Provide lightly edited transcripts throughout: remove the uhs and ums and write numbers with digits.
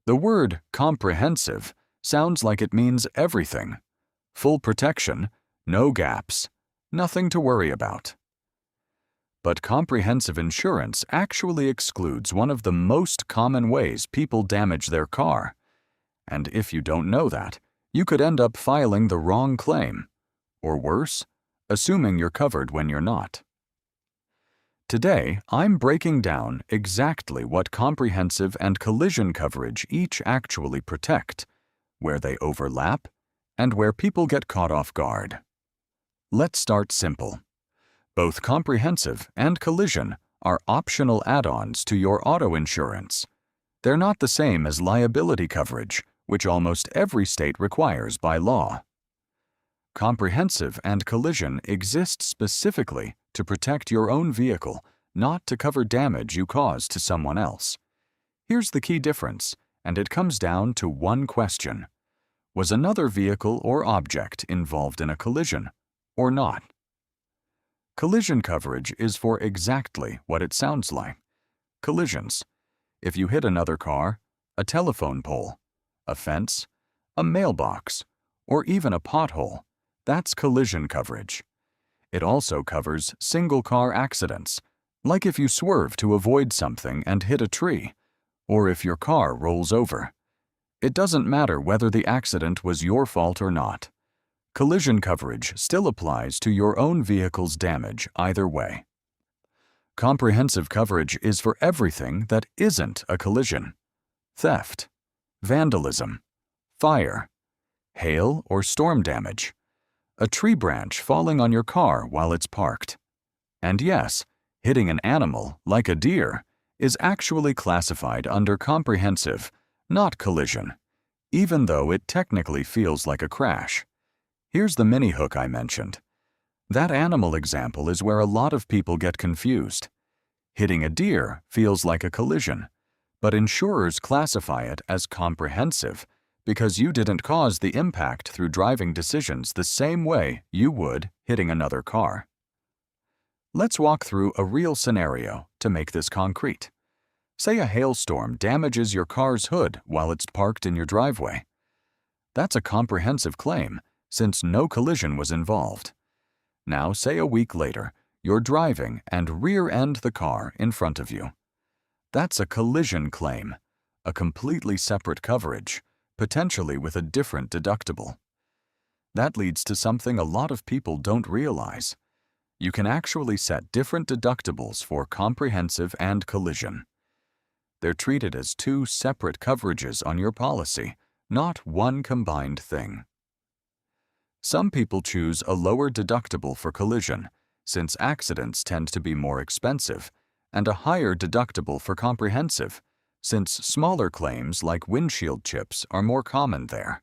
The word comprehensive sounds like it means everything. Full protection, no gaps, nothing to worry about. But comprehensive insurance actually excludes one of the most common ways people damage their car. And if you don't know that, you could end up filing the wrong claim. Or worse, assuming you're covered when you're not. Today, I'm breaking down exactly what comprehensive and collision coverage each actually protect, where they overlap, and where people get caught off guard. Let's start simple. Both comprehensive and collision are optional add-ons to your auto insurance. They're not the same as liability coverage, which almost every state requires by law. Comprehensive and collision exist specifically to protect your own vehicle, not to cover damage you cause to someone else. Here's the key difference, and it comes down to one question. Was another vehicle or object involved in a collision, or not? Collision coverage is for exactly what it sounds like. Collisions. If you hit another car, a telephone pole, a fence, a mailbox, or even a pothole, that's collision coverage. It also covers single-car accidents, like if you swerve to avoid something and hit a tree, or if your car rolls over. It doesn't matter whether the accident was your fault or not. Collision coverage still applies to your own vehicle's damage either way. Comprehensive coverage is for everything that isn't a collision: theft, vandalism, fire, hail or storm damage, a tree branch falling on your car while it's parked. And yes, hitting an animal, like a deer, is actually classified under comprehensive, not collision, even though it technically feels like a crash. Here's the mini hook I mentioned. That animal example is where a lot of people get confused. Hitting a deer feels like a collision, but insurers classify it as comprehensive because you didn't cause the impact through driving decisions the same way you would hitting another car. Let's walk through a real scenario to make this concrete. Say a hailstorm damages your car's hood while it's parked in your driveway. That's a comprehensive claim, since no collision was involved. Now, say a week later, you're driving and rear-end the car in front of you. That's a collision claim, a completely separate coverage, potentially with a different deductible. That leads to something a lot of people don't realize. You can actually set different deductibles for comprehensive and collision. They're treated as two separate coverages on your policy, not one combined thing. Some people choose a lower deductible for collision, since accidents tend to be more expensive, and a higher deductible for comprehensive, since smaller claims like windshield chips are more common there.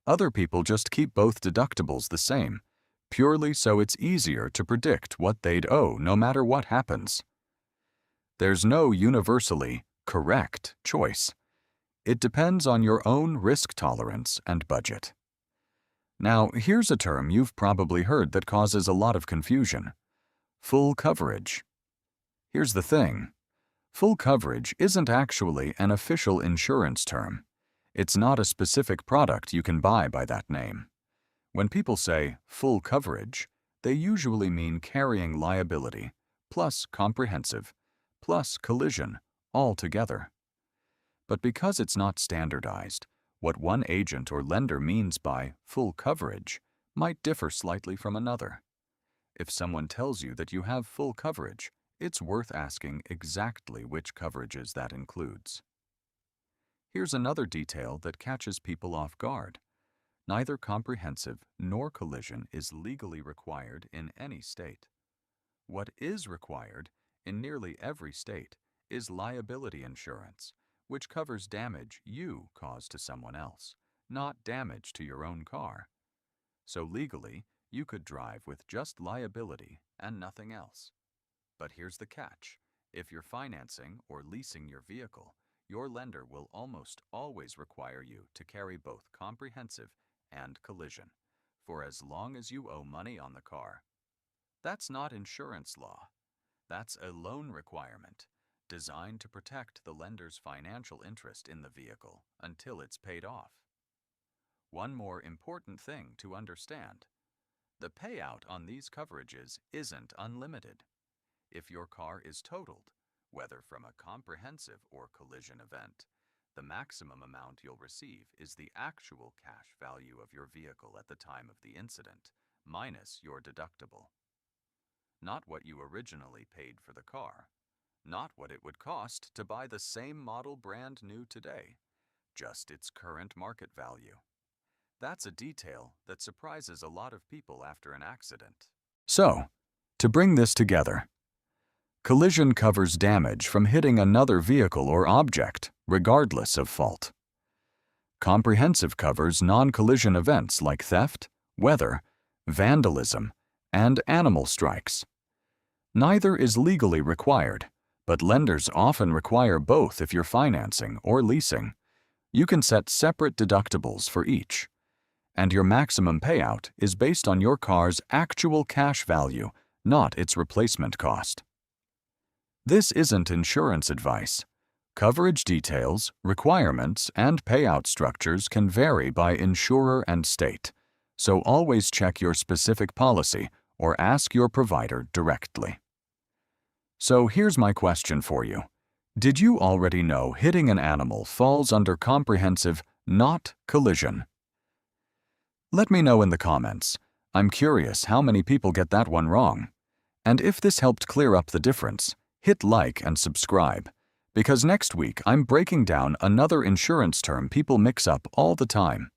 Other people just keep both deductibles the same, purely so it's easier to predict what they'd owe no matter what happens. There's no universally correct choice. It depends on your own risk tolerance and budget. Now, here's a term you've probably heard that causes a lot of confusion: full coverage. Here's the thing. Full coverage isn't actually an official insurance term. It's not a specific product you can buy by that name. When people say full coverage, they usually mean carrying liability, plus comprehensive, plus collision, all together. But because it's not standardized, what one agent or lender means by full coverage might differ slightly from another. If someone tells you that you have full coverage, it's worth asking exactly which coverages that includes. Here's another detail that catches people off guard. Neither comprehensive nor collision is legally required in any state. What is required in nearly every state is liability insurance, which covers damage you cause to someone else, not damage to your own car. So legally, you could drive with just liability and nothing else. But here's the catch. If you're financing or leasing your vehicle, your lender will almost always require you to carry both comprehensive and collision for as long as you owe money on the car. That's not insurance law. That's a loan requirement, designed to protect the lender's financial interest in the vehicle until it's paid off. One more important thing to understand: the payout on these coverages isn't unlimited. If your car is totaled, whether from a comprehensive or collision event, the maximum amount you'll receive is the actual cash value of your vehicle at the time of the incident, minus your deductible. Not what you originally paid for the car, not what it would cost to buy the same model brand new today, just its current market value. That's a detail that surprises a lot of people after an accident. So, to bring this together, collision covers damage from hitting another vehicle or object, regardless of fault. Comprehensive covers non-collision events like theft, weather, vandalism, and animal strikes. Neither is legally required, but lenders often require both if you're financing or leasing. You can set separate deductibles for each, and your maximum payout is based on your car's actual cash value, not its replacement cost. This isn't insurance advice. Coverage details, requirements, and payout structures can vary by insurer and state, so always check your specific policy or ask your provider directly. So here's my question for you. Did you already know hitting an animal falls under comprehensive, not collision? Let me know in the comments. I'm curious how many people get that one wrong. And if this helped clear up the difference, hit like and subscribe, because next week I'm breaking down another insurance term people mix up all the time.